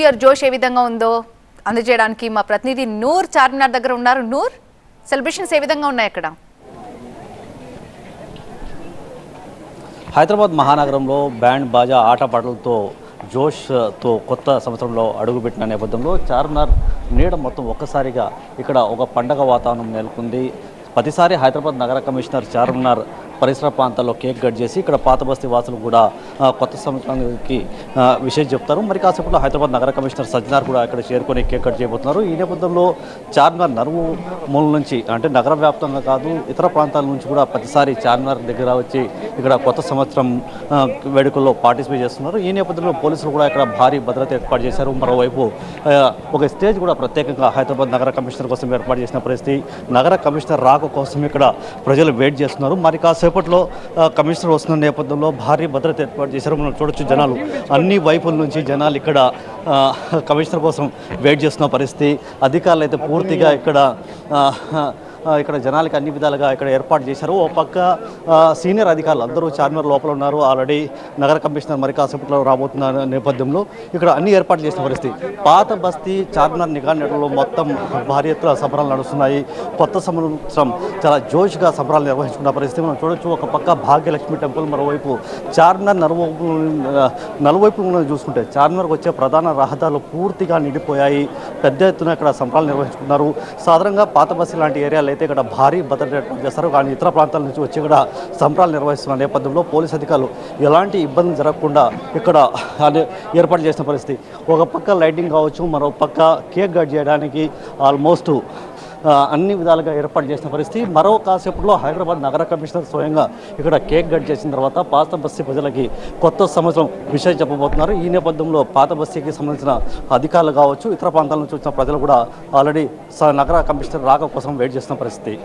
Year జోష్ ఏ విధంగా ఉందో అందజేయడానికి మా ప్రతినిధి నూర్ చార్మినార్ దగ్గర ఉన్నారు. నూర్, సెలబ్రేషన్స్ ఏ విధంగా ఉన్నాయి అక్కడ? హైదరాబాద్ మహానగరంలో బ్యాండ్ బాజా ఆటపాటలతో జోష్తో కొత్త సంవత్సరంలో అడుగుపెట్టిన నేపథ్యంలో చార్మినార్ నీడ మొత్తం ఒక్కసారిగా ఇక్కడ ఒక పండగ వాతావరణం నెలకొంది. ప్రతిసారి హైదరాబాద్ నగర కమిషనర్ చార్మినార్ పరిసర ప్రాంతాల్లో కేక్ కట్ చేసి ఇక్కడ పాత బస్తీ వాసులు కూడా కొత్త సంవత్సరానికి విషయం చెప్తారు. మరి కాసేపట్లో హైదరాబాద్ నగర కమిషనర్ సజ్జనార్ కూడా ఇక్కడ చేరుకొని కేక్ కట్ చేయబోతున్నారు. ఈ నేపథ్యంలో చార్మినార్ నరువు మూల నుంచి అంటే నగర వ్యాప్తంగా కాదు ఇతర ప్రాంతాల నుంచి కూడా ప్రతిసారి చార్మినార్ దగ్గర వచ్చి ఇక్కడ కొత్త సంవత్సరం వేడుకల్లో పార్టిసిపేట్ చేస్తున్నారు. ఈ నేపథ్యంలో పోలీసులు కూడా ఇక్కడ భారీ భద్రత ఏర్పాటు చేశారు. మరోవైపు ఒక స్టేజ్ కూడా ప్రత్యేకంగా హైదరాబాద్ నగర కమిషనర్ కోసం ఏర్పాటు చేసిన పరిస్థితి. నగర కమిషనర్ రాక కోసం ఇక్కడ ప్రజలు వెయిట్ చేస్తున్నారు. మరి కాసేపట్లో కమిషనర్ వస్తున్న నేపథ్యంలో భారీ భద్రత ఏర్పాటు చేశారు. మనం చూడొచ్చు, జనాలు అన్ని వైపుల నుంచి జనాలు ఇక్కడ కమిషనర్ కోసం వెయిట్ చేస్తున్న పరిస్థితి. అధికారులు అయితే పూర్తిగా ఇక్కడ జనాలకి అన్ని విధాలుగా ఇక్కడ ఏర్పాటు చేశారు. ఓ పక్క సీనియర్ అధికారులు అందరూ చార్మినార్ లోపల ఉన్నారు. ఆల్రెడీ నగర కమిషనర్ మరి కాసేపట్లో రాబోతున్న నేపథ్యంలో ఇక్కడ అన్ని ఏర్పాటు చేసిన పరిస్థితి. పాత బస్తీ చార్మినార్ నిఘా నెలలో మొత్తం భారీ ఎత్తున సంబరాలు నడుస్తున్నాయి. కొత్త సంవత్సరం చాలా జోష్గా సంబరాలు నిర్వహించుకున్న పరిస్థితి మనం చూడొచ్చు. ఒక పక్క భాగ్యలక్ష్మి టెంపుల్, మరోవైపు చార్మినార్ నలువైపులను చూసుకుంటే చార్మినార్కి వచ్చే ప్రధాన రహదారులు పూర్తిగా నిండిపోయాయి. పెద్ద ఎత్తున ఇక్కడ సంబరాలు నిర్వహించుకున్నారు. సాధారణంగా పాత బస్తీ లాంటి ఏరియాలు అయితే ఇక్కడ భారీ భద్రత ఏర్పాటు చేస్తారు. కానీ ఇతర ప్రాంతాల నుంచి వచ్చి ఇక్కడ సంబరాలు నిర్వహిస్తున్న నేపథ్యంలో పోలీసు అధికారులు ఎలాంటి ఇబ్బంది జరగకుండా ఇక్కడ ఏర్పాటు చేసిన పరిస్థితి. ఒక పక్క లైటింగ్ కావచ్చు, మరో పక్క కేక్ కట్ చేయడానికి ఆల్మోస్ట్ అన్ని విధాలుగా ఏర్పాటు చేసిన పరిస్థితి. మరో కాసేపట్లో హైదరాబాద్ నగర కమిషనర్ స్వయంగా ఇక్కడ కేక్ కట్ చేసిన తర్వాత పాత బస్తీ ప్రజలకి కొత్త సంవత్సరం విషయం చెప్పబోతున్నారు. ఈ నేపథ్యంలో పాత బస్తీకి సంబంధించిన అధికారులు కావచ్చు, ఇతర ప్రాంతాల నుంచి వచ్చిన ప్రజలు కూడా ఆల్రెడీ నగర కమిషనర్ రాక కోసం వెయిట్ చేస్తున్న పరిస్థితి.